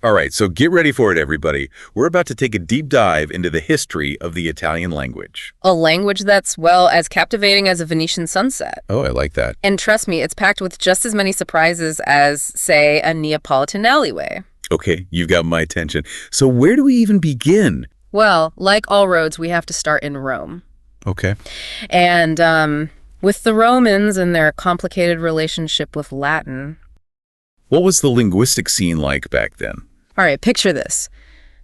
All right, so get ready for it, everybody. We're about to take a deep dive into the history of the Italian language. A language that's, well, as captivating as a Venetian sunset. Oh, I like that. And trust me, it's packed with just as many surprises as, say, a Neapolitan alleyway. Okay, you've got my attention. So where do we even begin? Well, like all roads, we have to start in Rome. Okay. And with the Romans and their complicated relationship with Latin. What was the linguistic scene like back then? All right, picture this.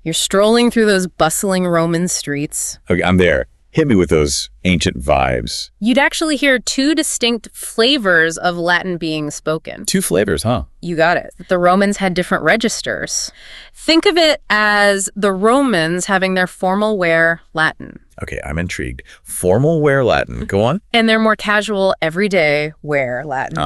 You're strolling through those bustling Roman streets. Okay, I'm there. Hit me with those ancient vibes. You'd actually hear two distinct flavors of Latin being spoken. Two flavors, huh? You got it. The Romans had different registers. Think of it as the Romans having their formal wear Latin. Okay, I'm intrigued. Formal wear Latin. Go on. And their more casual, everyday wear Latin.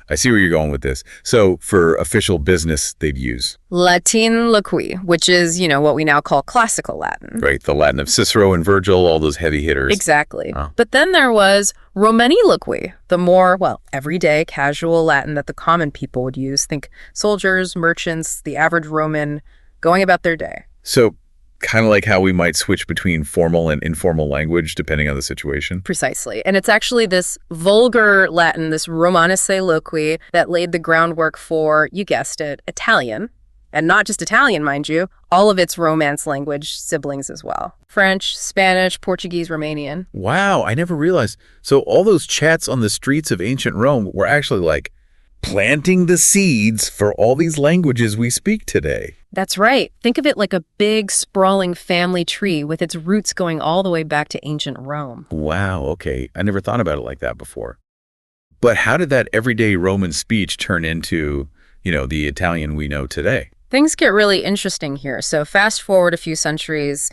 I see where you're going with this. So for official business, they'd use Latin loqui, which is, what we now call classical Latin. right, the Latin of Cicero and Virgil, all those heavy hitters. Exactly. But then there was Romani loqui, the more, everyday, casual Latin that the common people would use. Think soldiers, merchants, the average Roman going about their day. So kind of like how we might switch between formal and informal language depending on the situation. Precisely. And it's actually this vulgar Latin, this Romanese loqui, that laid the groundwork for, you guessed it, Italian. And not just Italian, mind you, all of its Romance language siblings as well. French, Spanish, Portuguese, Romanian. Wow, I never realized. So all those chats on the streets of ancient Rome were actually like planting the seeds for all these languages we speak today. That's right. Think of it like a big, sprawling family tree with its roots going all the way back to ancient Rome. Wow, okay. I never thought about it like that before. But how did that everyday Roman speech turn into, the Italian we know today? Things get really interesting here. So fast forward a few centuries,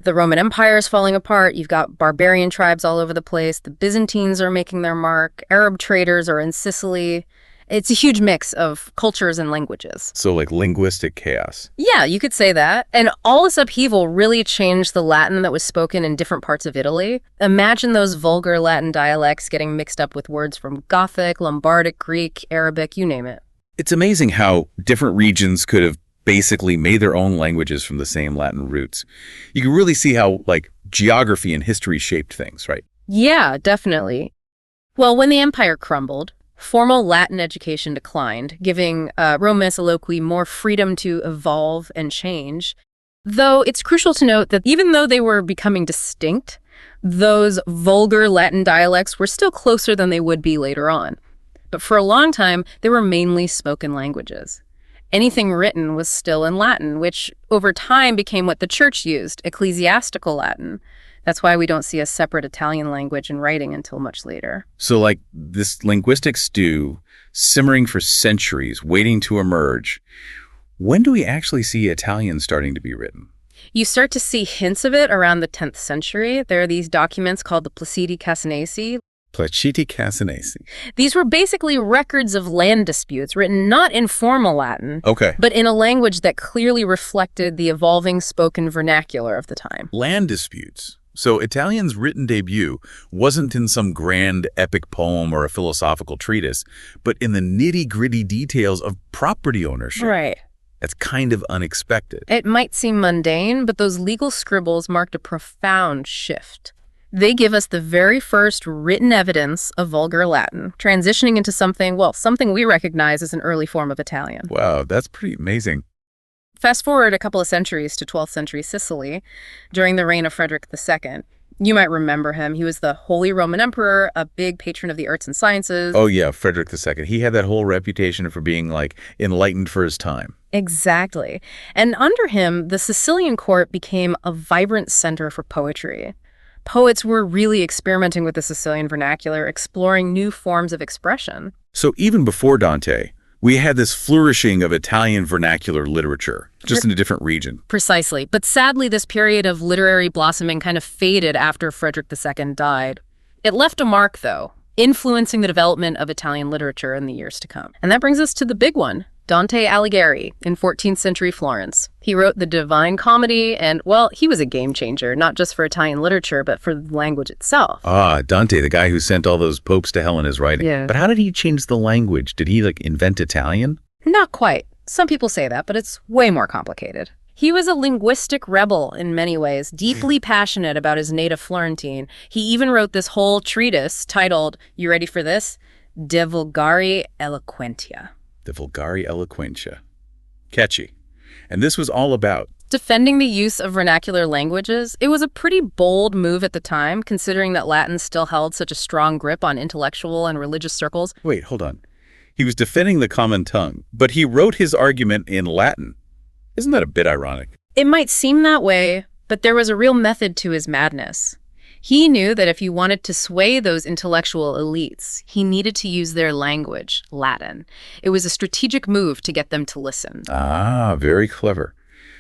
the Roman Empire is falling apart. You've got barbarian tribes all over the place. The Byzantines are making their mark. Arab traders are in Sicily. It's a huge mix of cultures and languages. So like linguistic chaos. Yeah, you could say that. And all this upheaval really changed the Latin that was spoken in different parts of Italy. Imagine those vulgar Latin dialects getting mixed up with words from Gothic, Lombardic, Greek, Arabic, you name it. It's amazing how different regions could have basically made their own languages from the same Latin roots. You can really see how, geography and history shaped things, right? Yeah, definitely. Well, when the empire crumbled, formal Latin education declined, giving Romanese loqui more freedom to evolve and change. Though it's crucial to note that even though they were becoming distinct, those vulgar Latin dialects were still closer than they would be later on. But for a long time, they were mainly spoken languages. Anything written was still in Latin, which over time became what the church used, ecclesiastical Latin. That's why we don't see a separate Italian language in writing until much later. So this linguistic stew simmering for centuries, waiting to emerge. When do we actually see Italian starting to be written? You start to see hints of it around the 10th century. There are these documents called the Placiti Casanesi. Placiti Casanesi. These were basically records of land disputes written not in formal Latin, Okay. but in a language that clearly reflected the evolving spoken vernacular of the time. Land disputes. So Italian's written debut wasn't in some grand epic poem or a philosophical treatise, but in the nitty-gritty details of property ownership. Right. That's kind of unexpected. It might seem mundane, but those legal scribbles marked a profound shift. They give us the very first written evidence of vulgar Latin, transitioning into something we recognize as an early form of Italian. Wow, that's pretty amazing. Fast forward a couple of centuries to 12th century Sicily, during the reign of Frederick II. You might remember him. He was the Holy Roman Emperor, a big patron of the arts and sciences. Oh yeah, Frederick II. He had that whole reputation for being enlightened for his time. Exactly. And under him, the Sicilian court became a vibrant center for poetry. Poets were really experimenting with the Sicilian vernacular, exploring new forms of expression. So even before Dante, we had this flourishing of Italian vernacular literature, just in a different region. Precisely. But sadly, this period of literary blossoming kind of faded after Frederick II died. It left a mark, though, influencing the development of Italian literature in the years to come. And that brings us to the big one, Dante Alighieri in 14th century Florence. He wrote the Divine Comedy, and, he was a game changer, not just for Italian literature, but for the language itself. Ah, Dante, the guy who sent all those popes to hell in his writing. Yeah. But how did he change the language? Did he, invent Italian? Not quite. Some people say that, but it's way more complicated. He was a linguistic rebel in many ways, deeply passionate about his native Florentine. He even wrote this whole treatise titled, you ready for this? De Vulgari Eloquentia. The Vulgari Eloquentia. Catchy. And this was all about defending the use of vernacular languages. It was a pretty bold move at the time, considering that Latin still held such a strong grip on intellectual and religious circles. Wait, hold on. He was defending the common tongue, but he wrote his argument in Latin. Isn't that a bit ironic? It might seem that way, but there was a real method to his madness. He knew that if he wanted to sway those intellectual elites, he needed to use their language, Latin. It was a strategic move to get them to listen. Ah, very clever.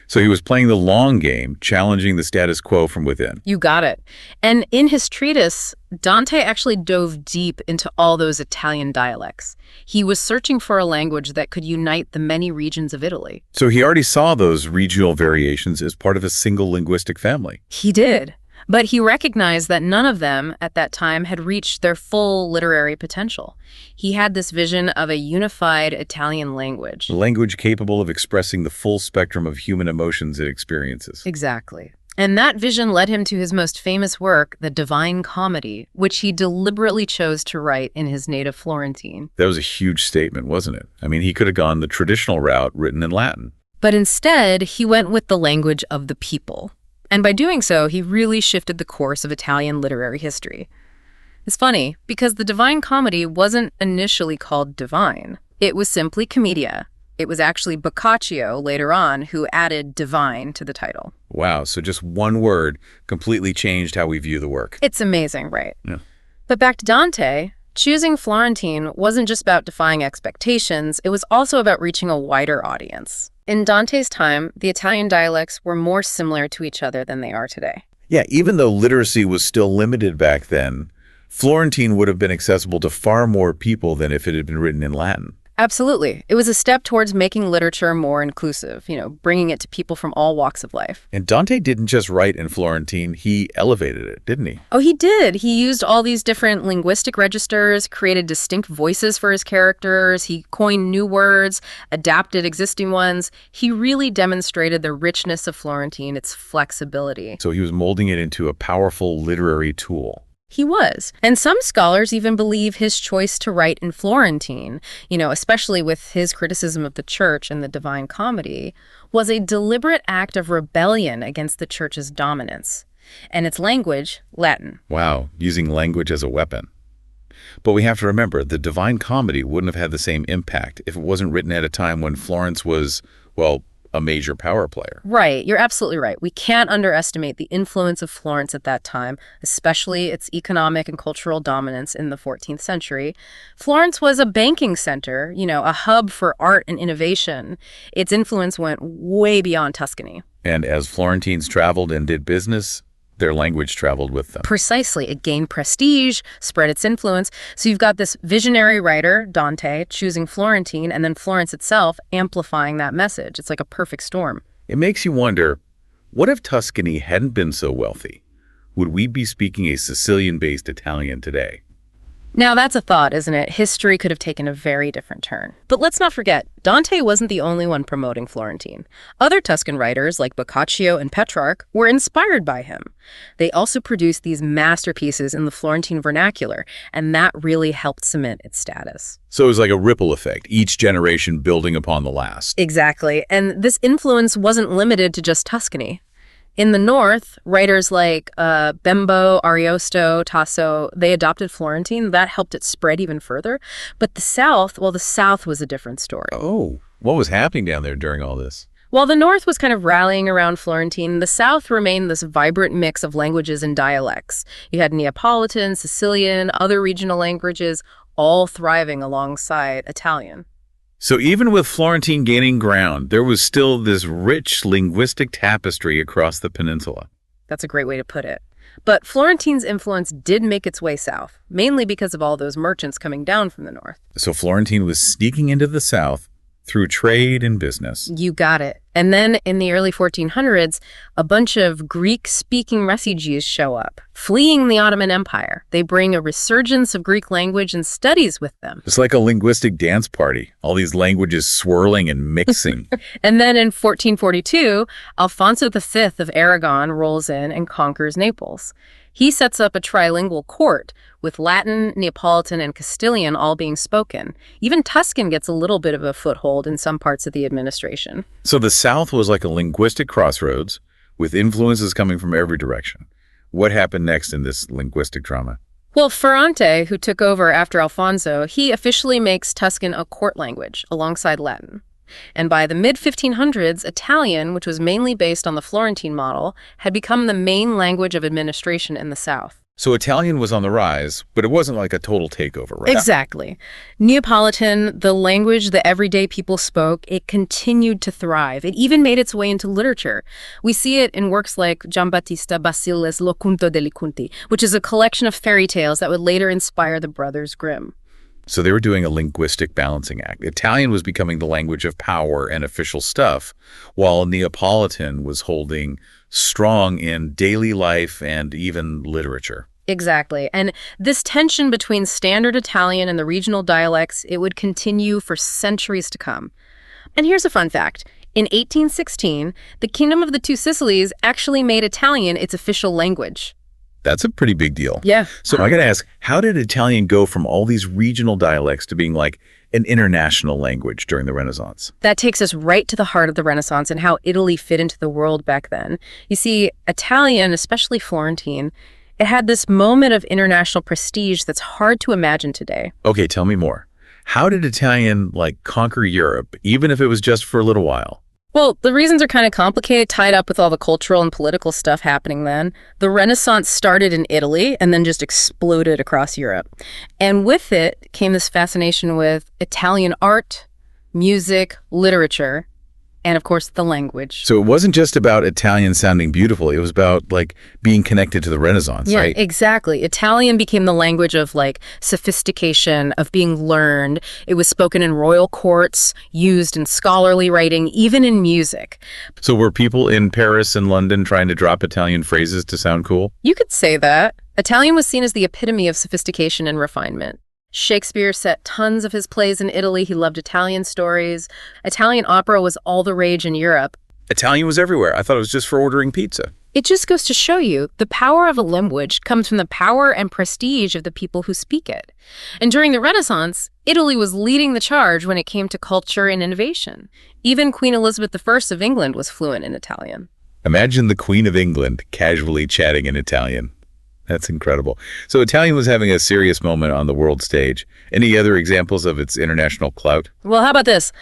So he was playing the long game, challenging the status quo from within. You got it. And in his treatise, Dante actually dove deep into all those Italian dialects. He was searching for a language that could unite the many regions of Italy. So he already saw those regional variations as part of a single linguistic family. He did. But he recognized that none of them at that time had reached their full literary potential. He had this vision of a unified Italian language. A language capable of expressing the full spectrum of human emotions and experiences. Exactly. And that vision led him to his most famous work, the Divine Comedy, which he deliberately chose to write in his native Florentine. That was a huge statement, wasn't it? I mean, he could have gone the traditional route written in Latin. But instead, he went with the language of the people. And by doing so, he really shifted the course of Italian literary history. It's funny, because the Divine Comedy wasn't initially called divine. It was simply commedia. It was actually Boccaccio, later on, who added divine to the title. Wow, so just one word completely changed how we view the work. It's amazing, right? Yeah. But back to Dante, choosing Florentine wasn't just about defying expectations, it was also about reaching a wider audience. In Dante's time, the Italian dialects were more similar to each other than they are today. Yeah, even though literacy was still limited back then, Florentine would have been accessible to far more people than if it had been written in Latin. Absolutely. It was a step towards making literature more inclusive, bringing it to people from all walks of life. And Dante didn't just write in Florentine, he elevated it, didn't he? Oh, he did. He used all these different linguistic registers, created distinct voices for his characters, he coined new words, adapted existing ones. He really demonstrated the richness of Florentine, its flexibility. So he was molding it into a powerful literary tool. He was. And some scholars even believe his choice to write in Florentine, especially with his criticism of the church and the Divine Comedy, was a deliberate act of rebellion against the church's dominance. And its language, Latin. Wow, using language as a weapon. But we have to remember, the Divine Comedy wouldn't have had the same impact if it wasn't written at a time when Florence was, well, a major power player. Right. You're absolutely right. We can't underestimate the influence of Florence at that time, especially its economic and cultural dominance in the 14th century. Florence was a banking center, a hub for art and innovation. Its influence went way beyond Tuscany. And as Florentines traveled and did business, their language traveled with them. Precisely. It gained prestige, spread its influence. So you've got this visionary writer, Dante, choosing Florentine, and then Florence itself amplifying that message. It's like a perfect storm. It makes you wonder, what if Tuscany hadn't been so wealthy? Would we be speaking a Sicilian-based Italian today? Now that's a thought, isn't it? History could have taken a very different turn. But let's not forget, Dante wasn't the only one promoting Florentine. Other Tuscan writers like Boccaccio and Petrarch were inspired by him. They also produced these masterpieces in the Florentine vernacular, and that really helped cement its status. So it was like a ripple effect, each generation building upon the last. Exactly. And this influence wasn't limited to just Tuscany. In the north, writers like Bembo, Ariosto, Tasso, they adopted Florentine. That helped it spread even further. But the south, the south was a different story. Oh, what was happening down there during all this? While the north was kind of rallying around Florentine, the south remained this vibrant mix of languages and dialects. You had Neapolitan, Sicilian, other regional languages, all thriving alongside Italian. So even with Florentine gaining ground, there was still this rich linguistic tapestry across the peninsula. That's a great way to put it. But Florentine's influence did make its way south, mainly because of all those merchants coming down from the north. So Florentine was sneaking into the south through trade and business. You got it. And then in the early 1400s, a bunch of Greek-speaking refugees show up, fleeing the Ottoman Empire. They bring a resurgence of Greek language and studies with them. It's like a linguistic dance party, all these languages swirling and mixing. And then in 1442, Alfonso V of Aragon rolls in and conquers Naples. He sets up a trilingual court with Latin, Neapolitan, and Castilian all being spoken. Even Tuscan gets a little bit of a foothold in some parts of the administration. So the South was like a linguistic crossroads with influences coming from every direction. What happened next in this linguistic drama? Well, Ferrante, who took over after Alfonso, he officially makes Tuscan a court language alongside Latin. And by the mid-1500s, Italian, which was mainly based on the Florentine model, had become the main language of administration in the South. So Italian was on the rise, but it wasn't like a total takeover, right? Exactly. Neapolitan, the language that everyday people spoke, it continued to thrive. It even made its way into literature. We see it in works like Giambattista Basile's Lo Conto degli Conti, which is a collection of fairy tales that would later inspire the Brothers Grimm. So they were doing a linguistic balancing act. Italian was becoming the language of power and official stuff, while Neapolitan was holding strong in daily life and even literature. Exactly. And this tension between standard Italian and the regional dialects, it would continue for centuries to come. And here's a fun fact. In 1816, the Kingdom of the Two Sicilies actually made Italian its official language. That's a pretty big deal. Yeah. So I got to ask, how did Italian go from all these regional dialects to being like an international language during the Renaissance? That takes us right to the heart of the Renaissance and how Italy fit into the world back then. You see, Italian, especially Florentine, it had this moment of international prestige that's hard to imagine today. Okay, tell me more. How did Italian conquer Europe, even if it was just for a little while? Well, the reasons are kind of complicated, tied up with all the cultural and political stuff happening then. The Renaissance started in Italy and then just exploded across Europe. And with it came this fascination with Italian art, music, literature, and of course, the language. So it wasn't just about Italian sounding beautiful. It was about being connected to the Renaissance, Yeah, right? exactly. Italian became the language of sophistication, of being learned. It was spoken in royal courts, used in scholarly writing, even in music. So were people in Paris and London trying to drop Italian phrases to sound cool? You could say that. Italian was seen as the epitome of sophistication and refinement. Shakespeare set tons of his plays in Italy. He loved Italian stories. Italian opera was all the rage in Europe. Italian was everywhere. I thought it was just for ordering pizza. It just goes to show you the power of a language comes from the power and prestige of the people who speak it. And during the Renaissance, Italy was leading the charge when it came to culture and innovation. Even Queen Elizabeth I of England was fluent in Italian. Imagine the Queen of England casually chatting in Italian. That's incredible. So Italian was having a serious moment on the world stage. Any other examples of its international clout? Well, how about this?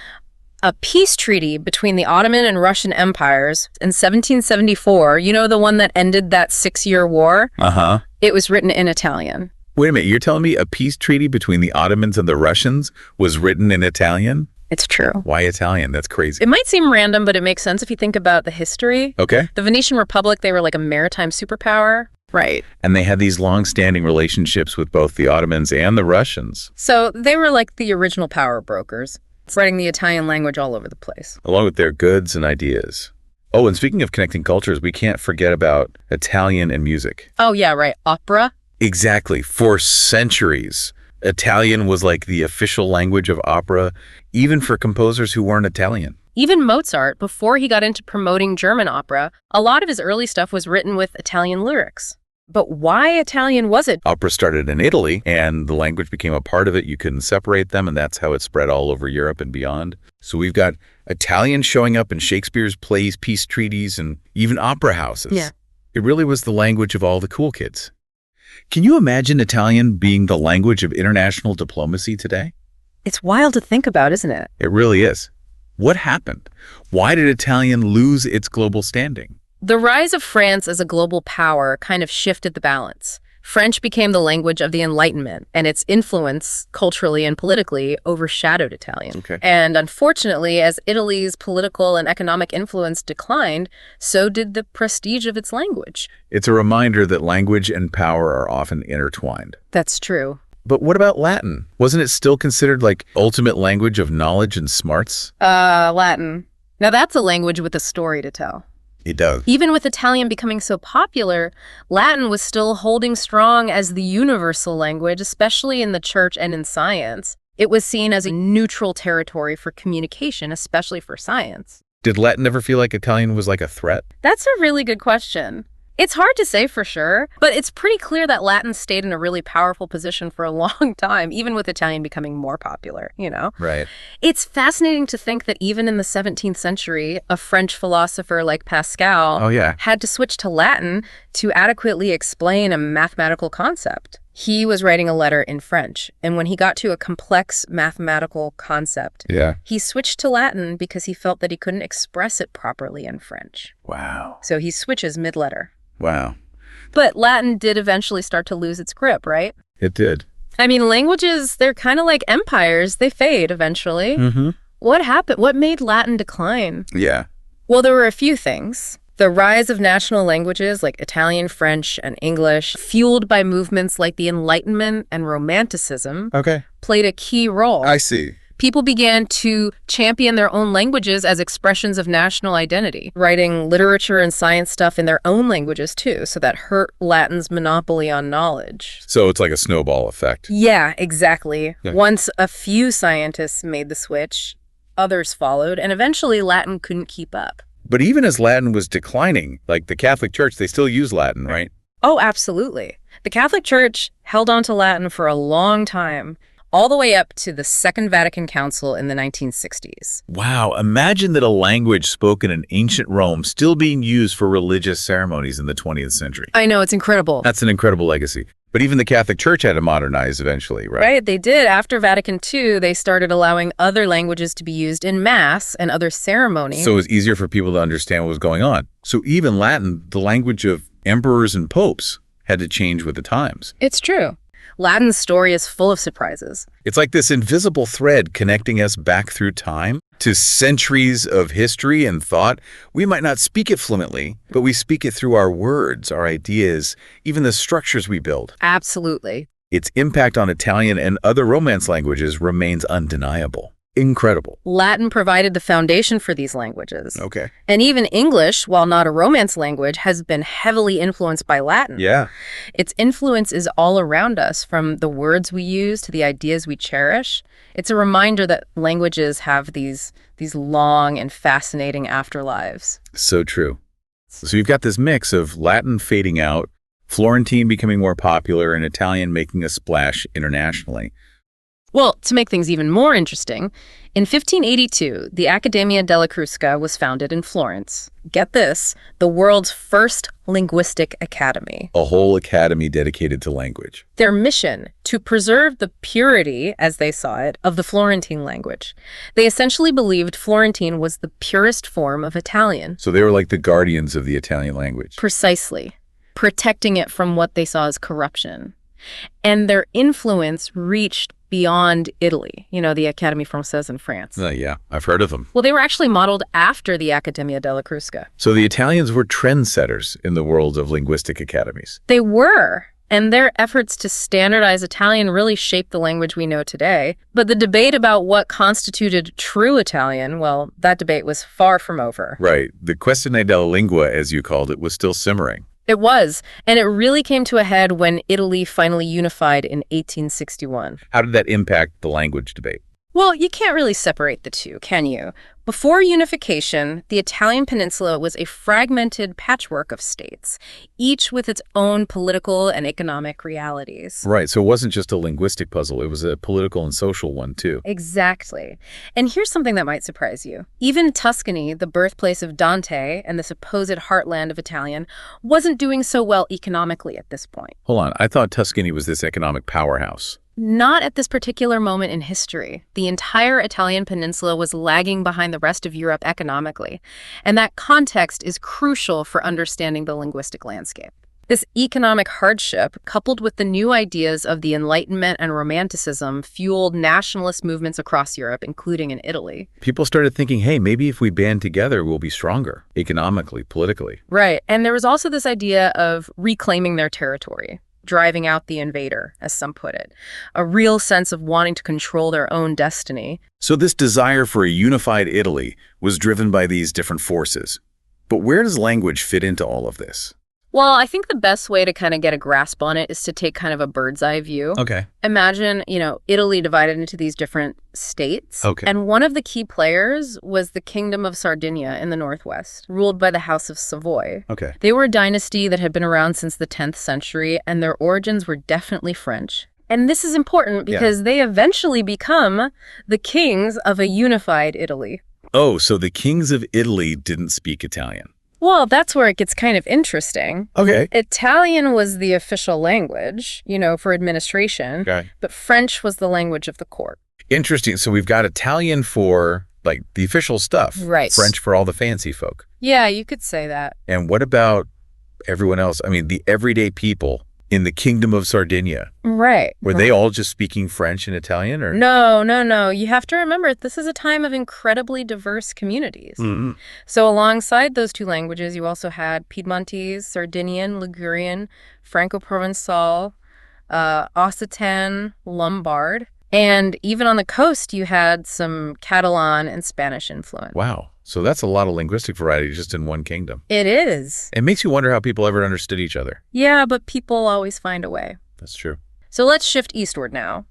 A peace treaty between the Ottoman and Russian empires in 1774, you know, the one that ended that 6-year war? Uh-huh. It was written in Italian. Wait a minute, you're telling me a peace treaty between the Ottomans and the Russians was written in Italian? It's true. Why Italian? That's crazy. It might seem random, but it makes sense if you think about the history. Okay. The Venetian Republic, they were like a maritime superpower. Right. And they had these long-standing relationships with both the Ottomans and the Russians. So they were like the original power brokers, spreading the Italian language all over the place. Along with their goods and ideas. Oh, and speaking of connecting cultures, we can't forget about Italian and music. Oh, yeah, right. Opera. Exactly. For centuries, Italian was like the official language of opera, even for composers who weren't Italian. Even Mozart, before he got into promoting German opera, a lot of his early stuff was written with Italian lyrics. But why Italian was it? Opera started in Italy, and the language became a part of it. You couldn't separate them, and that's how it spread all over Europe and beyond. So we've got Italian showing up in Shakespeare's plays, peace treaties, and even opera houses. Yeah. It really was the language of all the cool kids. Can you imagine Italian being the language of international diplomacy today? It's wild to think about, isn't it? It really is. What happened? Why did Italian lose its global standing? The rise of France as a global power kind of shifted the balance. French became the language of the Enlightenment, and its influence, culturally and politically, overshadowed Italian. Okay. And unfortunately, as Italy's political and economic influence declined, so did the prestige of its language. It's a reminder that language and power are often intertwined. That's true. But what about Latin? Wasn't it still considered like ultimate language of knowledge and smarts? Latin. Now that's a language with a story to tell. It does. Even with Italian becoming so popular, Latin was still holding strong as the universal language, especially in the church and in science. It was seen as a neutral territory for communication, especially for science. Did Latin ever feel like Italian was like a threat? That's a really good question. It's hard to say for sure, but it's pretty clear that Latin stayed in a really powerful position for a long time, even with Italian becoming more popular, you know? Right. It's fascinating to think that even in the 17th century, a French philosopher like Pascal Oh, yeah. had to switch to Latin to adequately explain a mathematical concept. He was writing a letter in French, and when he got to a complex mathematical concept, Yeah. he switched to Latin because he felt that he couldn't express it properly in French. Wow. So he switches mid-letter. Wow. But Latin did eventually start to lose its grip, right? It did. I mean, languages, they're kind of like empires. They fade eventually. Mm-hmm. What happened? What made Latin decline? Yeah. Well, there were a few things. The rise of national languages like Italian, French, and English, fueled by movements like the Enlightenment and Romanticism, Okay. played a key role. I see. People began to champion their own languages as expressions of national identity, writing literature and science stuff in their own languages too, so that hurt Latin's monopoly on knowledge. So it's like a snowball effect. Yeah, exactly. Yeah. Once a few scientists made the switch, others followed, and eventually Latin couldn't keep up. But even as Latin was declining, like the Catholic Church, they still use Latin, right? Oh, absolutely. The Catholic Church held on to Latin for a long time, all the way up to the Second Vatican Council in the 1960s. Wow. Imagine that a language spoken in ancient Rome still being used for religious ceremonies in the 20th century. I know, it's incredible. That's an incredible legacy. But even the Catholic Church had to modernize eventually, right? Right, they did. After Vatican II, they started allowing other languages to be used in Mass and other ceremonies. So it was easier for people to understand what was going on. So even Latin, the language of emperors and popes, had to change with the times. It's true. Latin's story is full of surprises. It's like this invisible thread connecting us back through time to centuries of history and thought. We might not speak it fluently, but we speak it through our words, our ideas, even the structures we build. Absolutely. Its impact on Italian and other Romance languages remains undeniable. Incredible. Latin provided the foundation for these languages. Okay. And even English, while not a Romance language, has been heavily influenced by Latin. Yeah. Its influence is all around us, from the words we use to the ideas we cherish. It's a reminder that languages have these long and fascinating afterlives. So true. So you've got this mix of Latin fading out, Florentine becoming more popular, and Italian making a splash internationally. Well, to make things even more interesting, in 1582, the Accademia della Crusca was founded in Florence. Get this, the world's first linguistic academy. A whole academy dedicated to language. Their mission, to preserve the purity, as they saw it, of the Florentine language. They essentially believed Florentine was the purest form of Italian. So they were like the guardians of the Italian language. Precisely. Protecting it from what they saw as corruption. And their influence reached beyond Italy, the Académie Française in France. Yeah, I've heard of them. Well, they were actually modeled after the Accademia della Crusca. So the Italians were trendsetters in the world of linguistic academies. They were, and their efforts to standardize Italian really shaped the language we know today. But the debate about what constituted true Italian, well, that debate was far from over. Right. The questione della lingua, as you called it, was still simmering. It was, and it really came to a head when Italy finally unified in 1861. How did that impact the language debate? Well, you can't really separate the two, can you? Before unification, the Italian peninsula was a fragmented patchwork of states, each with its own political and economic realities. Right, so it wasn't just a linguistic puzzle, it was a political and social one too. Exactly. And here's something that might surprise you. Even Tuscany, the birthplace of Dante and the supposed heartland of Italian, wasn't doing so well economically at this point. Hold on, I thought Tuscany was this economic powerhouse. Not at this particular moment in history. The entire Italian peninsula was lagging behind the rest of Europe economically, and that context is crucial for understanding the linguistic landscape. This economic hardship, coupled with the new ideas of the Enlightenment and Romanticism, fueled nationalist movements across Europe, including in Italy. People started thinking, hey, maybe if we band together, we'll be stronger, economically, politically. Right, and there was also this idea of reclaiming their territory. driving out the invader, as some put it. A real sense of wanting to control their own destiny. So this desire for a unified Italy was driven by these different forces. But where does language fit into all of this? Well, I think the best way to kind of get a grasp on it is to take kind of a bird's eye view. Okay. Imagine, Italy divided into these different states. Okay. And one of the key players was the Kingdom of Sardinia in the northwest, ruled by the House of Savoy. Okay. They were a dynasty that had been around since the 10th century, and their origins were definitely French. And this is important because they eventually become the kings of a unified Italy. Oh, so the kings of Italy didn't speak Italian. Well, that's where it gets kind of interesting. Okay. Italian was the official language, for administration, Okay. but French was the language of the court. Interesting. So we've got Italian for, like, the official stuff. Right. French for all the fancy folk. Yeah, you could say that. And what about everyone else? I mean, the everyday people in the Kingdom of Sardinia. Right. Were they all just speaking French and Italian? Or No. You have to remember, this is a time of incredibly diverse communities. Mm-hmm. So alongside those two languages, you also had Piedmontese, Sardinian, Ligurian, Franco-Provençal, Occitan, Lombard. And even on the coast, you had some Catalan and Spanish influence. Wow. So that's a lot of linguistic variety just in one kingdom. It is. It makes you wonder how people ever understood each other. Yeah, but people always find a way. That's true. So let's shift eastward now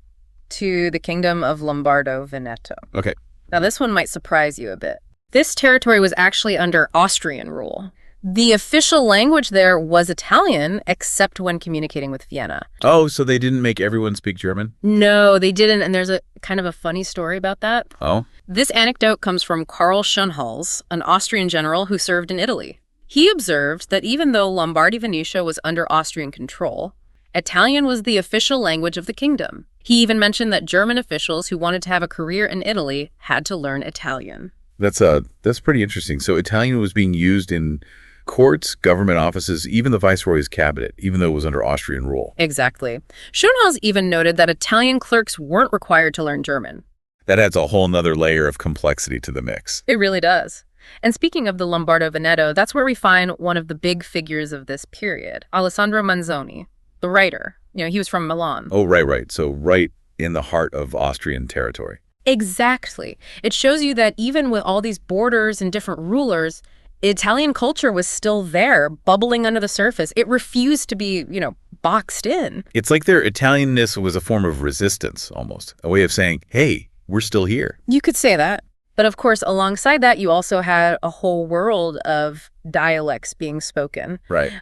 to the Kingdom of Lombardo-Veneto. Okay. Now, this one might surprise you a bit. This territory was actually under Austrian rule. The official language there was Italian, except when communicating with Vienna. Oh, so they didn't make everyone speak German? No, they didn't, and there's a kind of a funny story about that. Oh? This anecdote comes from Karl Schönhals, an Austrian general who served in Italy. He observed that even though Lombardy-Venetia was under Austrian control, Italian was the official language of the kingdom. He even mentioned that German officials who wanted to have a career in Italy had to learn Italian. That's pretty interesting. So Italian was being used in courts, government offices, even the viceroy's cabinet, even though it was under Austrian rule. Exactly. Schönhals even noted that Italian clerks weren't required to learn German. That adds a whole nother layer of complexity to the mix. It really does. And speaking of the Lombardo-Veneto, that's where we find one of the big figures of this period, Alessandro Manzoni, the writer. He was from Milan. Oh, right. So right in the heart of Austrian territory. Exactly. It shows you that even with all these borders and different rulers, Italian culture was still there, bubbling under the surface. It refused to be, boxed in. It's like their Italianness was a form of resistance, almost. A way of saying, hey, we're still here. You could say that. But of course, alongside that, you also had a whole world of dialects being spoken. Right.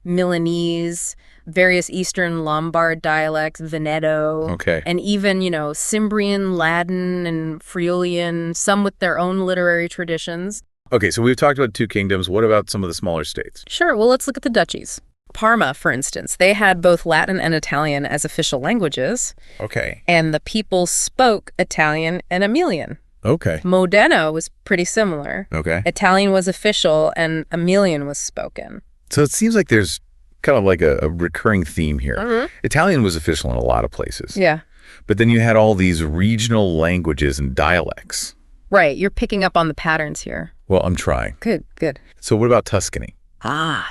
Milanese, various Eastern Lombard dialects, Veneto. Okay. And even, Cimbrian, Latin, and Friulian, some with their own literary traditions. Okay, so we've talked about two kingdoms. What about some of the smaller states? Sure, well, let's look at the duchies. Parma, for instance, they had both Latin and Italian as official languages. Okay. And the people spoke Italian and Emilian. Okay. Modena was pretty similar. Okay. Italian was official and Emilian was spoken. So it seems like there's kind of like a recurring theme here. Mm-hmm. Italian was official in a lot of places. Yeah. But then you had all these regional languages and dialects. Right, you're picking up on the patterns here. Well, I'm trying. Good. So what about Tuscany?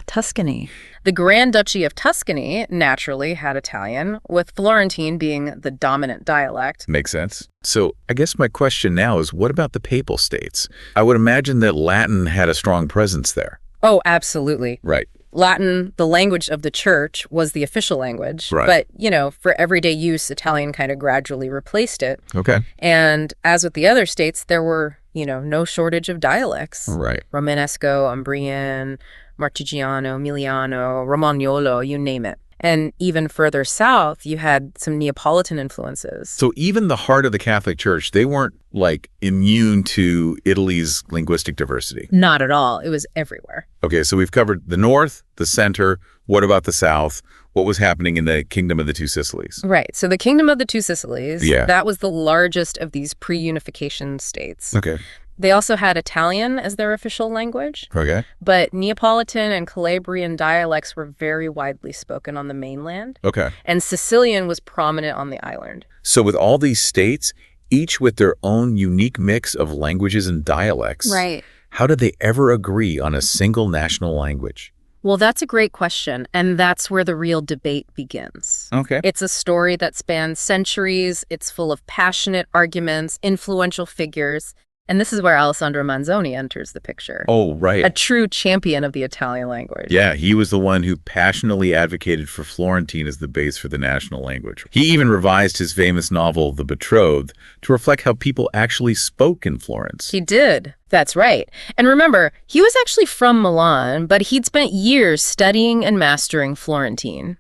Tuscany. The Grand Duchy of Tuscany naturally had Italian, with Florentine being the dominant dialect. Makes sense. So I guess my question now is, what about the Papal States? I would imagine that Latin had a strong presence there. Oh, absolutely. Right. Latin, the language of the church, was the official language. Right. But, for everyday use, Italian kind of gradually replaced it. Okay. And as with the other states, there were, no shortage of dialects. Right. Romanesco, Umbrian, Marchigiano, Emiliano, Romagnolo, you name it. And even further south, you had some Neapolitan influences. So even the heart of the Catholic Church, they weren't like immune to Italy's linguistic diversity. Not at all. It was everywhere. Okay, so we've covered the north, the center. What about the south? What was happening in the Kingdom of the Two Sicilies? Right. So the Kingdom of the Two Sicilies, Yeah. that was the largest of these pre-unification states. Okay. They also had Italian as their official language, Okay. but Neapolitan and Calabrian dialects were very widely spoken on the mainland, Okay. and Sicilian was prominent on the island. So with all these states, each with their own unique mix of languages and dialects, Right. how did they ever agree on a single national language? Well, that's a great question, and that's where the real debate begins. Okay. It's a story that spans centuries, it's full of passionate arguments, influential figures, and this is where Alessandro Manzoni enters the picture. Oh, right. A true champion of the Italian language. Yeah, he was the one who passionately advocated for Florentine as the base for the national language. He even revised his famous novel, The Betrothed, to reflect how people actually spoke in Florence. He did. That's right. And remember, he was actually from Milan, but he'd spent years studying and mastering Florentine.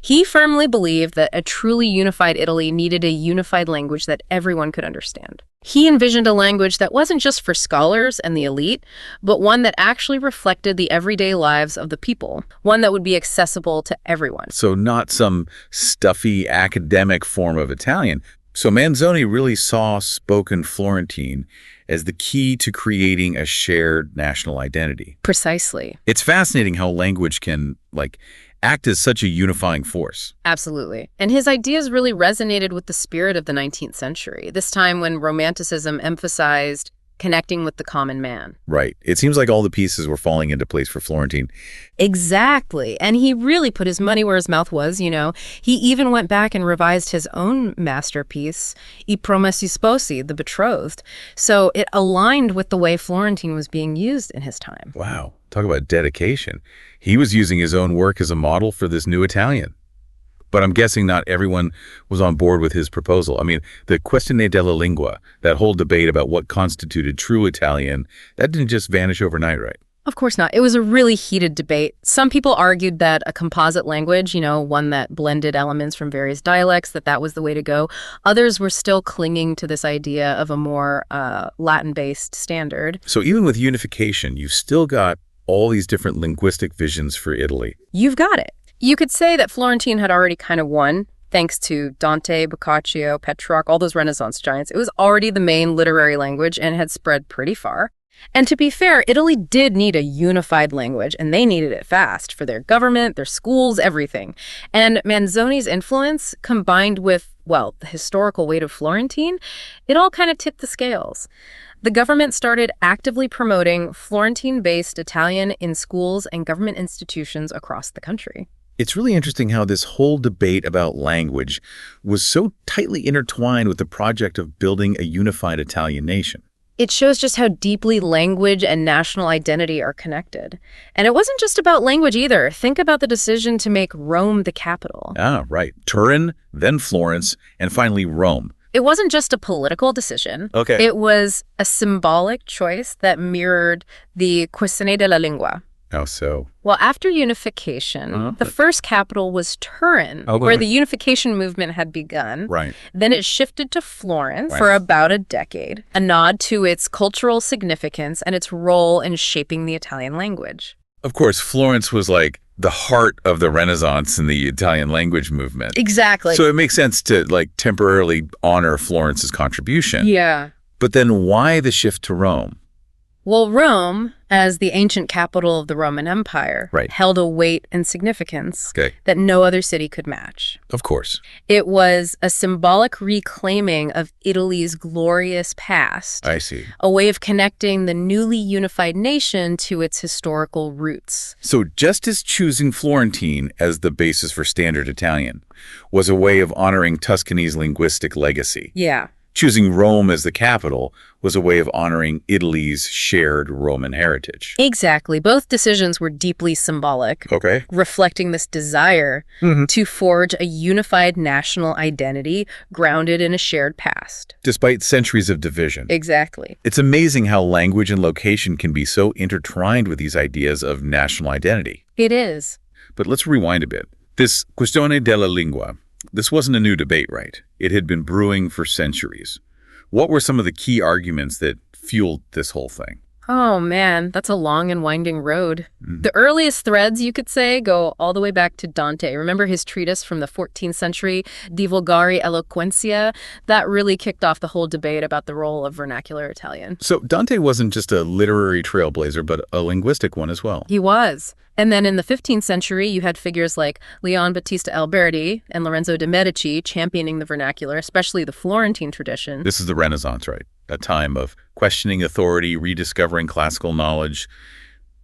He firmly believed that a truly unified Italy needed a unified language that everyone could understand. He envisioned a language that wasn't just for scholars and the elite, but one that actually reflected the everyday lives of the people, one that would be accessible to everyone. So not some stuffy academic form of Italian. So Manzoni really saw spoken Florentine as the key to creating a shared national identity. Precisely. It's fascinating how language can, act as such a unifying force. Absolutely. And his ideas really resonated with the spirit of the 19th century, this time when Romanticism emphasized connecting with the common man. Right. It seems like all the pieces were falling into place for Florentine. Exactly. And he really put his money where his mouth was, you know. He even went back and revised his own masterpiece, I Promessi Sposi, The Betrothed. So it aligned with the way Florentine was being used in his time. Wow. Talk about dedication. He was using his own work as a model for this new Italian. But I'm guessing not everyone was on board with his proposal. I mean, the questione della lingua, that whole debate about what constituted true Italian, that didn't just vanish overnight, right? Of course not. It was a really heated debate. Some people argued that a composite language, you know, one that blended elements from various dialects, that was the way to go. Others were still clinging to this idea of a more Latin-based standard. So even with unification, you've still got all these different linguistic visions for Italy. You've got it. You could say that Florentine had already kind of won, thanks to Dante, Boccaccio, Petrarch, all those Renaissance giants. It was already the main literary language and had spread pretty far. And to be fair, Italy did need a unified language, and they needed it fast for their government, their schools, everything. And Manzoni's influence, combined with, well, the historical weight of Florentine, it all kind of tipped the scales. The government started actively promoting Florentine-based Italian in schools and government institutions across the country. It's really interesting how this whole debate about language was so tightly intertwined with the project of building a unified Italian nation. It shows just how deeply language and national identity are connected. And it wasn't just about language either. Think about the decision to make Rome the capital. Ah, right. Turin, then Florence, and finally Rome. It wasn't just a political decision. Okay. It was a symbolic choice that mirrored the questione della lingua. How so? Well, after unification, the first capital was Turin, where the unification movement had begun. Right. Then it shifted to Florence for about a decade, a nod to its cultural significance and its role in shaping the Italian language. Of course, Florence was like the heart of the Renaissance in the Italian language movement. Exactly. So it makes sense to temporarily honor Florence's contribution. Yeah. But then why the shift to Rome? Well, Rome, as the ancient capital of the Roman Empire, held a weight and significance that no other city could match. Of course. It was a symbolic reclaiming of Italy's glorious past. I see. A way of connecting the newly unified nation to its historical roots. So just as choosing Florentine as the basis for standard Italian was a way of honoring Tuscany's linguistic legacy. Yeah. Choosing Rome as the capital was a way of honoring Italy's shared Roman heritage. Exactly. Both decisions were deeply symbolic, reflecting this desire to forge a unified national identity grounded in a shared past. Despite centuries of division. Exactly. It's amazing how language and location can be so intertwined with these ideas of national identity. It is. But let's rewind a bit. This questione della lingua, this wasn't a new debate, right? It had been brewing for centuries. What were some of the key arguments that fueled this whole thing? Oh, man, that's a long and winding road. The earliest threads, you could say, go all the way back to Dante. Remember his treatise from the 14th century, De Vulgari Eloquentia? That really kicked off the whole debate about the role of vernacular Italian. So Dante wasn't just a literary trailblazer, but a linguistic one as well. He was. And then in the 15th century, you had figures like Leon Battista Alberti and Lorenzo de' Medici championing the vernacular, especially the Florentine tradition. This is the Renaissance, right? A time of questioning authority, rediscovering classical knowledge.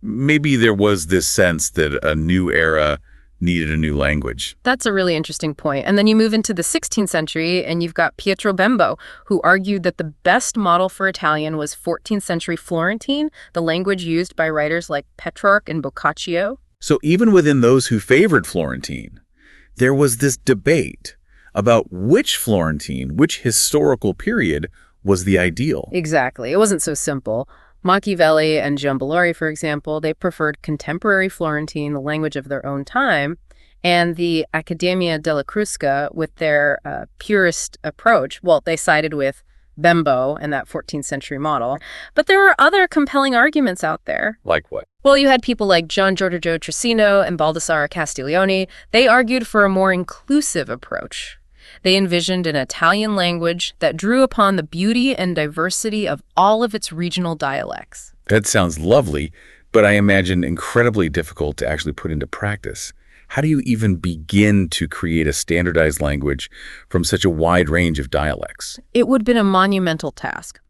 maybe there was this sense that a new era needed a new language. That's a really interesting point. And then you move into the 16th century, and you've got Pietro Bembo, who argued that the best model for Italian was 14th century Florentine, the language used by writers like Petrarch and Boccaccio. So even within those who favored Florentine, there was this debate about which Florentine, which historical period was the ideal. Exactly. It wasn't so simple. Machiavelli and Giambalori, for example, they preferred contemporary Florentine, the language of their own time, and the Accademia della Crusca, with their purist approach, well, they sided with Bembo and that 14th century model. But there were other compelling arguments out there. Like what? Well, you had people like Gian Giorgio Trissino and Baldassare Castiglione. They argued for a more inclusive approach. They envisioned an Italian language that drew upon the beauty and diversity of all of its regional dialects. That sounds lovely, but I imagine incredibly difficult to actually put into practice. How do you even begin to create a standardized language from such a wide range of dialects? It would have been a monumental task.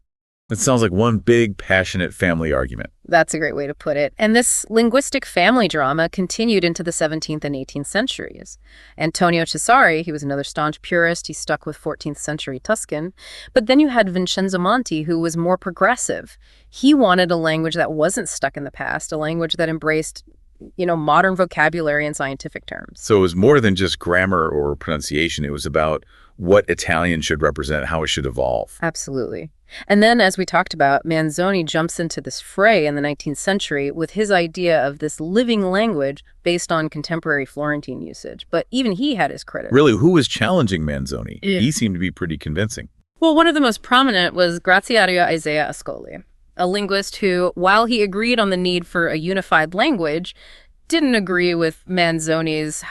It sounds like one big, passionate family argument. That's a great way to put it. And this linguistic family drama continued into the 17th and 18th centuries. Antonio Cesari, he was another staunch purist. He stuck with 14th century Tuscan. But then you had Vincenzo Monti, who was more progressive. He wanted a language that wasn't stuck in the past, a language that embraced, modern vocabulary and scientific terms. So it was more than just grammar or pronunciation. It was about what Italian should represent, how it should evolve. Absolutely. And then, as we talked about, Manzoni jumps into this fray in the 19th century with his idea of this living language based on contemporary Florentine usage. But even he had his critics. Really, who was challenging Manzoni? Yeah. He seemed to be pretty convincing. Well, one of the most prominent was Graziario Isaiah Ascoli, a linguist who, while he agreed on the need for a unified language, didn't agree with Manzoni's,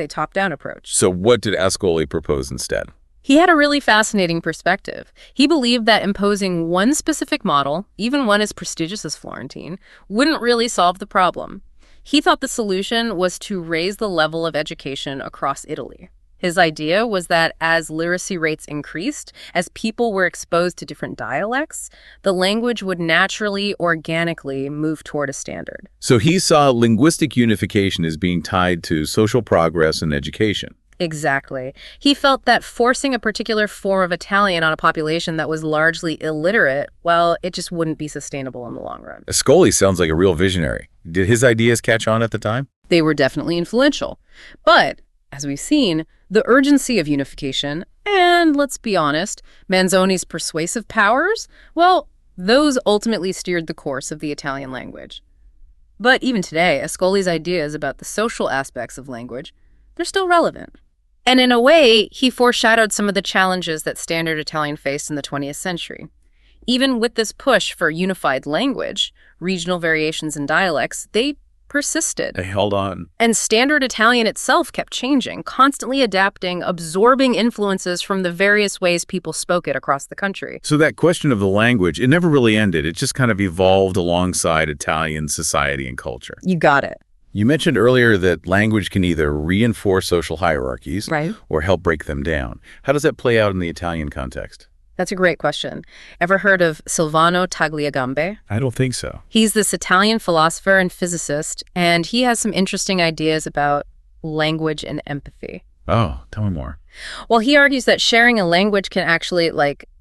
top-down approach. So what did Ascoli propose instead? He had a really fascinating perspective. He believed that imposing one specific model, even one as prestigious as Florentine, wouldn't really solve the problem. He thought the solution was to raise the level of education across Italy. His idea was that as literacy rates increased, as people were exposed to different dialects, the language would naturally, organically move toward a standard. So he saw linguistic unification as being tied to social progress and education. Exactly. He felt that forcing a particular form of Italian on a population that was largely illiterate, well, it just wouldn't be sustainable in the long run. Ascoli sounds like a real visionary. Did his ideas catch on at the time? They were definitely influential. But, as we've seen, the urgency of unification, and let's be honest, Manzoni's persuasive powers, well, those ultimately steered the course of the Italian language. But even today, Ascoli's ideas about the social aspects of language, they're still relevant. And in a way, he foreshadowed some of the challenges that standard Italian faced in the 20th century. Even with this push for unified language, regional variations in dialects, they persisted. They held on. And standard Italian itself kept changing, constantly adapting, absorbing influences from the various ways people spoke it across the country. So that question of the language, it never really ended. It just kind of evolved alongside Italian society and culture. You got it. You mentioned earlier that language can either reinforce social hierarchies Right. or help break them down. How does that play out in the Italian context? That's a great question. Ever heard of Silvano Tagliagambe? I don't think so. He's this Italian philosopher and physicist, and he has some interesting ideas about language and empathy. Oh, tell me more. Well, he argues that sharing a language can actually,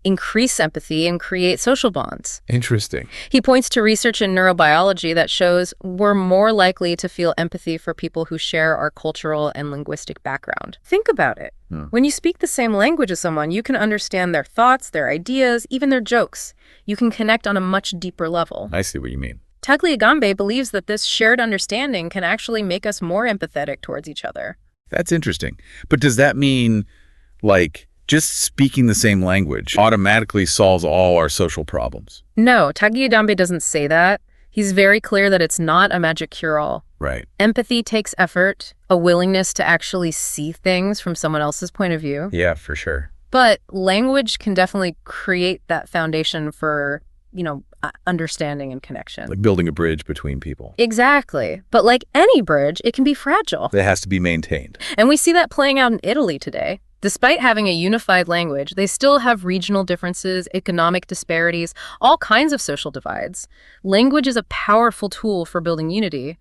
increase empathy and create social bonds. Interesting. He points to research in neurobiology that shows we're more likely to feel empathy for people who share our cultural and linguistic background. Think about it. When you speak the same language as someone, you can understand their thoughts, their ideas, even their jokes. You can connect on a much deeper level. I see what you mean. Tagliagambe believes that this shared understanding can actually make us more empathetic towards each other. That's interesting. But does that mean, just speaking the same language automatically solves all our social problems? No, Tagliagambe doesn't say that. He's very clear that it's not a magic cure-all. Right. Empathy takes effort, a willingness to actually see things from someone else's point of view. Yeah, for sure. But language can definitely create that foundation for, understanding and connection. Like building a bridge between people. Exactly. But like any bridge, it can be fragile. That has to be maintained. And we see that playing out in Italy today. Despite having a unified language, they still have regional differences, economic disparities, all kinds of social divides. Language is a powerful tool for building unity,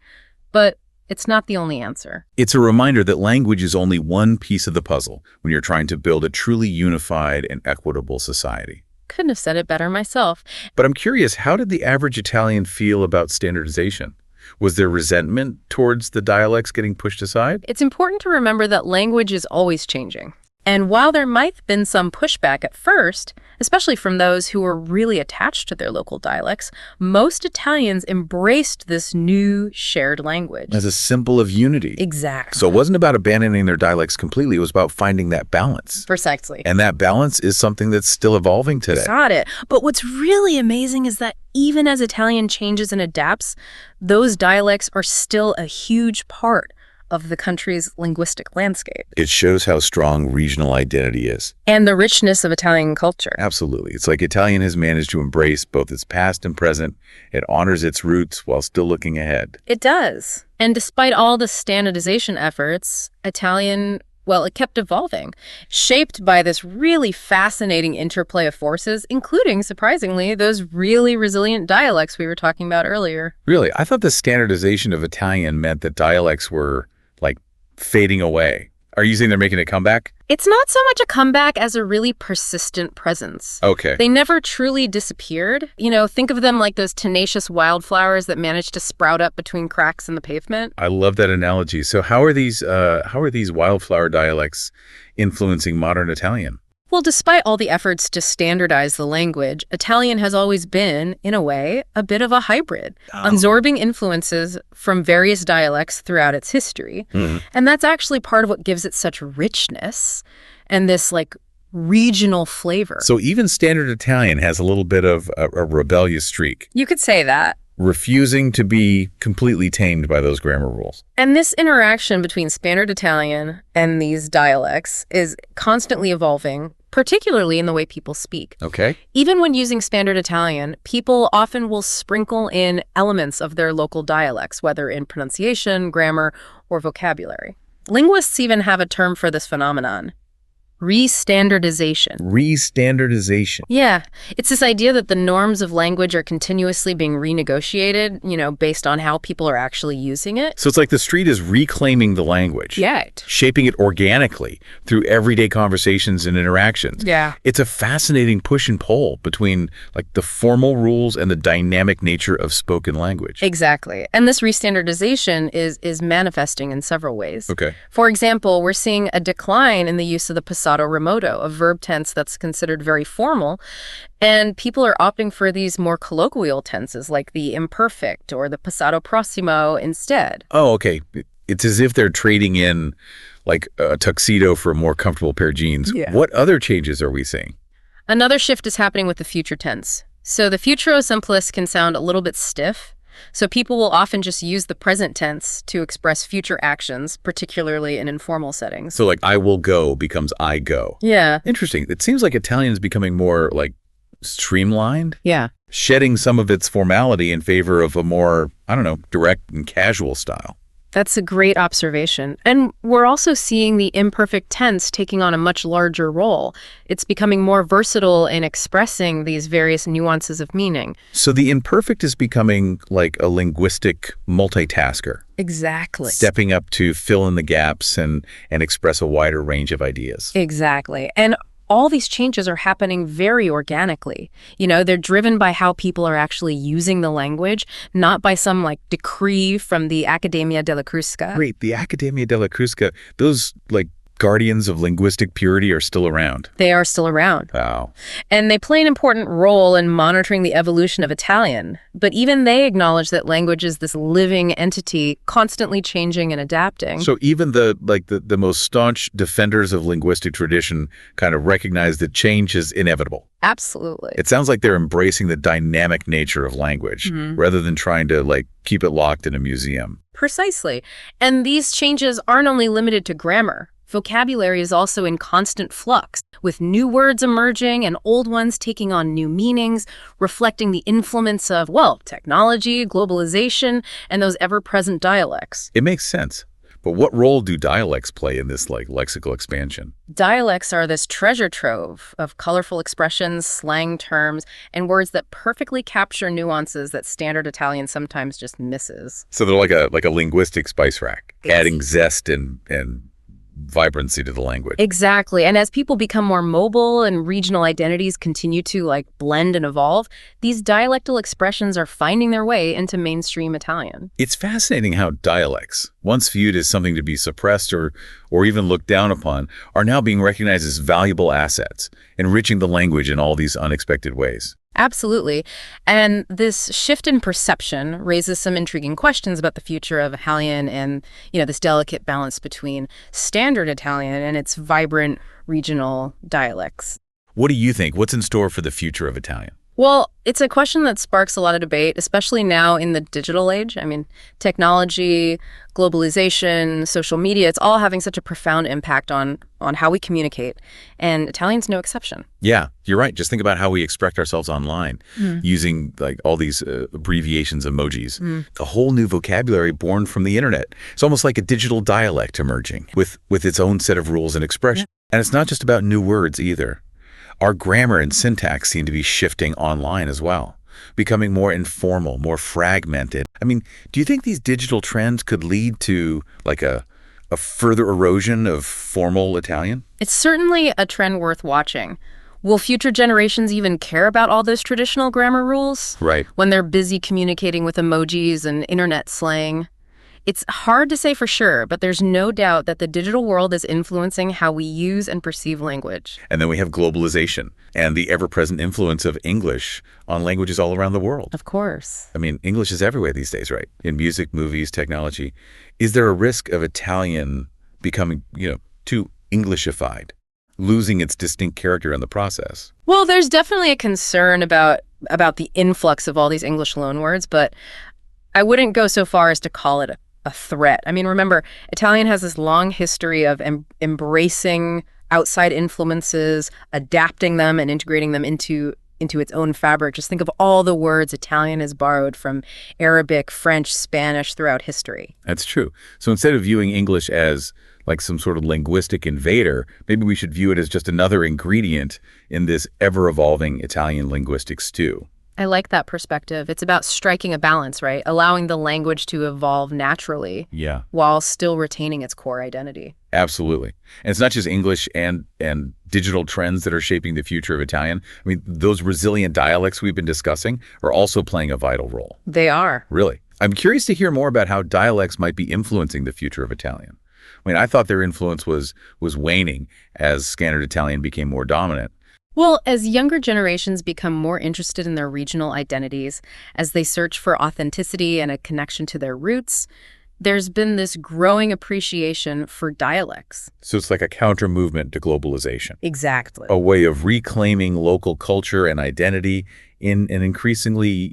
but it's not the only answer. It's a reminder that language is only one piece of the puzzle when you're trying to build a truly unified and equitable society. Couldn't have said it better myself. But I'm curious, how did the average Italian feel about standardization? Was there resentment towards the dialects getting pushed aside? It's important to remember that language is always changing. And while there might have been some pushback at first, especially from those who were really attached to their local dialects, most Italians embraced this new shared language. As a symbol of unity. Exactly. So it wasn't about abandoning their dialects completely, it was about finding that balance. Precisely. And that balance is something that's still evolving today. Got it. But what's really amazing is that even as Italian changes and adapts, those dialects are still a huge part of the country's linguistic landscape. It shows how strong regional identity is. And the richness of Italian culture. Absolutely. It's like Italian has managed to embrace both its past and present. It honors its roots while still looking ahead. It does. And despite all the standardization efforts, Italian, well, it kept evolving, shaped by this really fascinating interplay of forces, including, surprisingly, those really resilient dialects we were talking about earlier. Really, I thought the standardization of Italian meant that dialects were, like, fading away. Are you saying they're making a comeback? It's not so much a comeback as a really persistent presence. Okay. They never truly disappeared. You know, think of them like those tenacious wildflowers that manage to sprout up between cracks in the pavement. I love that analogy. So how are these wildflower dialects influencing modern Italian? Well, despite all the efforts to standardize the language, Italian has always been, in a way, a bit of a hybrid, absorbing influences from various dialects throughout its history. And that's actually part of what gives it such richness and this, like, regional flavor. So even standard Italian has a little bit of a rebellious streak, You could say that. refusing to be completely tamed by those grammar rules. And this interaction between standard Italian and these dialects is constantly evolving, particularly in the way people speak. Okay. Even when using standard Italian, people often will sprinkle in elements of their local dialects, whether in pronunciation, grammar, or vocabulary. Linguists even have a term for this phenomenon: restandardization. Restandardization. Yeah, it's this idea that the norms of language are continuously being renegotiated, based on how people are actually using it. So it's like the street is reclaiming the language. Yeah. Shaping it organically through everyday conversations and interactions. Yeah. It's a fascinating push and pull between, like, the formal rules and the dynamic nature of spoken language. Exactly. And this restandardization is manifesting in several ways. Okay. For example, we're seeing a decline in the use of the passato remoto, a verb tense that's considered very formal, and people are opting for these more colloquial tenses like the imperfect or the passato prossimo instead. Oh, okay. It's as if they're trading in, like, a tuxedo for a more comfortable pair of jeans. Yeah. What other changes are we seeing? Another shift is happening with the future tense. So the futuro simplest can sound a little bit stiff. So people will often just use the present tense to express future actions, particularly in informal settings. So, like, I will go becomes I go. Yeah. Interesting. It seems like Italian is becoming more, like, streamlined, Yeah. shedding some of its formality in favor of a more, I don't know, direct and casual style. That's a great observation. And we're also seeing the imperfect tense taking on a much larger role. It's becoming more versatile in expressing these various nuances of meaning. So the imperfect is becoming like a linguistic multitasker, Exactly. stepping up to fill in the gaps and express a wider range of ideas. Exactly. And all these changes are happening very organically. They're driven by how people are actually using the language, not by some, like, decree from the Accademia della Crusca. Great. The Accademia della Crusca, those, like, guardians of linguistic purity are still around. They are still around. Wow. And they play an important role in monitoring the evolution of Italian. But even they acknowledge that language is this living entity, constantly changing and adapting. So even the most staunch defenders of linguistic tradition kind of recognize that change is inevitable. Absolutely. It sounds like they're embracing the dynamic nature of language rather than trying to, like, keep it locked in a museum. Precisely. And these changes aren't only limited to grammar. Vocabulary is also in constant flux, with new words emerging and old ones taking on new meanings, reflecting the influence of, technology, globalization, and those ever-present dialects. It makes sense. But what role do dialects play in this lexical expansion? Dialects are this treasure trove of colorful expressions, slang terms, and words that perfectly capture nuances that standard Italian sometimes just misses. So they're like a linguistic spice rack, Ex- adding zest and vibrancy to the language. Exactly. And as people become more mobile and regional identities continue to blend and evolve, these dialectal expressions are finding their way into mainstream Italian. It's fascinating how dialects, once viewed as something to be suppressed or even looked down upon, are now being recognized as valuable assets, enriching the language in all these unexpected ways. Absolutely. And this shift in perception raises some intriguing questions about the future of Italian and, this delicate balance between standard Italian and its vibrant regional dialects. What do you think? What's in store for the future of Italian? Well, it's a question that sparks a lot of debate, especially now in the digital age. I mean, technology, globalization, social media, it's all having such a profound impact on how we communicate, and Italian's no exception. Yeah, you're right. Just think about how we express ourselves online using all these abbreviations, emojis. A whole new vocabulary born from the internet. It's almost like a digital dialect emerging with its own set of rules and expression. And it's not just about new words either. Our grammar and syntax seem to be shifting online as well, becoming more informal, more fragmented. I mean, do you think these digital trends could lead to a further erosion of formal Italian? It's certainly a trend worth watching. Will future generations even care about all those traditional grammar rules? Right. When they're busy communicating with emojis and internet slang? It's hard to say for sure, but there's no doubt that the digital world is influencing how we use and perceive language. And then we have globalization and the ever-present influence of English on languages all around the world. Of course. I mean, English is everywhere these days, right? In music, movies, technology. Is there a risk of Italian becoming, too Englishified, losing its distinct character in the process? Well, there's definitely a concern about the influx of all these English loanwords, but I wouldn't go so far as to call it a threat. I mean, remember, Italian has this long history of embracing outside influences, adapting them and integrating them into its own fabric. Just think of all the words Italian has borrowed from Arabic, French, Spanish throughout history. That's true. So instead of viewing English as like some sort of linguistic invader, maybe we should view it as just another ingredient in this ever-evolving Italian linguistic stew. I like that perspective. It's about striking a balance, right? Allowing the language to evolve naturally while still retaining its core identity. Absolutely. And it's not just English and digital trends that are shaping the future of Italian. I mean, those resilient dialects we've been discussing are also playing a vital role. They are. Really. I'm curious to hear more about how dialects might be influencing the future of Italian. I mean, I thought their influence was waning as Standard Italian became more dominant. Well, as younger generations become more interested in their regional identities, as they search for authenticity and a connection to their roots, there's been this growing appreciation for dialects. So it's like a counter movement to globalization. Exactly. A way of reclaiming local culture and identity in an increasingly,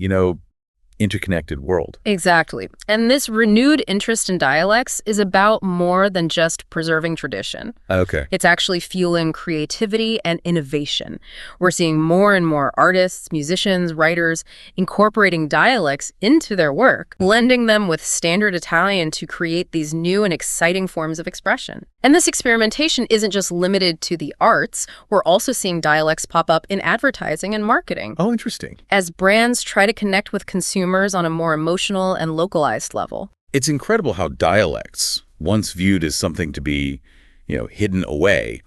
interconnected world. Exactly. And this renewed interest in dialects is about more than just preserving tradition. Okay. It's actually fueling creativity and innovation. We're seeing more and more artists, musicians, writers incorporating dialects into their work, blending them with standard Italian to create these new and exciting forms of expression. And this experimentation isn't just limited to the arts. We're also seeing dialects pop up in advertising and marketing. Oh, interesting. As brands try to connect with consumers on a more emotional and localized level. It's incredible how dialects, once viewed as something to be, hidden away,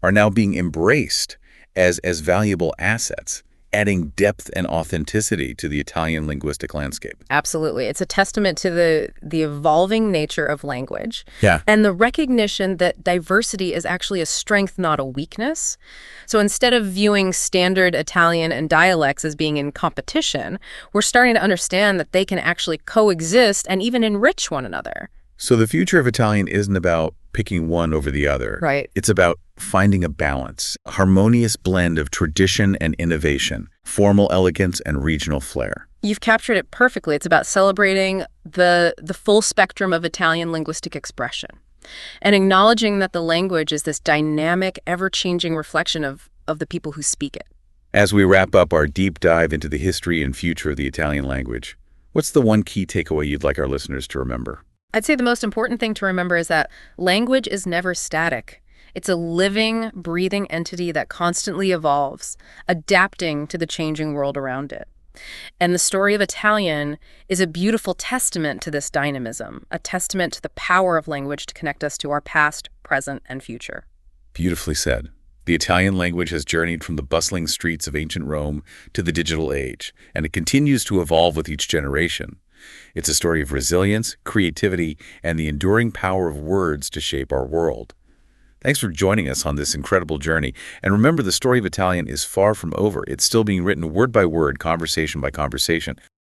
are now being embraced as valuable assets, adding depth and authenticity to the Italian linguistic landscape. Absolutely. It's a testament to the evolving nature of language. Yeah. And the recognition that diversity is actually a strength, not a weakness. So instead of viewing standard Italian and dialects as being in competition, we're starting to understand that they can actually coexist and even enrich one another. So the future of Italian isn't about picking one over the other. Right. It's about finding a balance, a harmonious blend of tradition and innovation, formal elegance and regional flair. You've captured it perfectly. It's about celebrating the full spectrum of Italian linguistic expression and acknowledging that the language is this dynamic, ever-changing reflection of the people who speak it. As we wrap up our deep dive into the history and future of the Italian language, what's the one key takeaway you'd like our listeners to remember? I'd say the most important thing to remember is that language is never static. It's a living, breathing entity that constantly evolves, adapting to the changing world around it. And the story of Italian is a beautiful testament to this dynamism, a testament to the power of language to connect us to our past, present, and future. Beautifully said. The Italian language has journeyed from the bustling streets of ancient Rome to the digital age, and it continues to evolve with each generation. It's a story of resilience, creativity, and the enduring power of words to shape our world. Thanks for joining us on this incredible journey. And remember, the story of Italian is far from over. It's still being written word by word, conversation by conversation.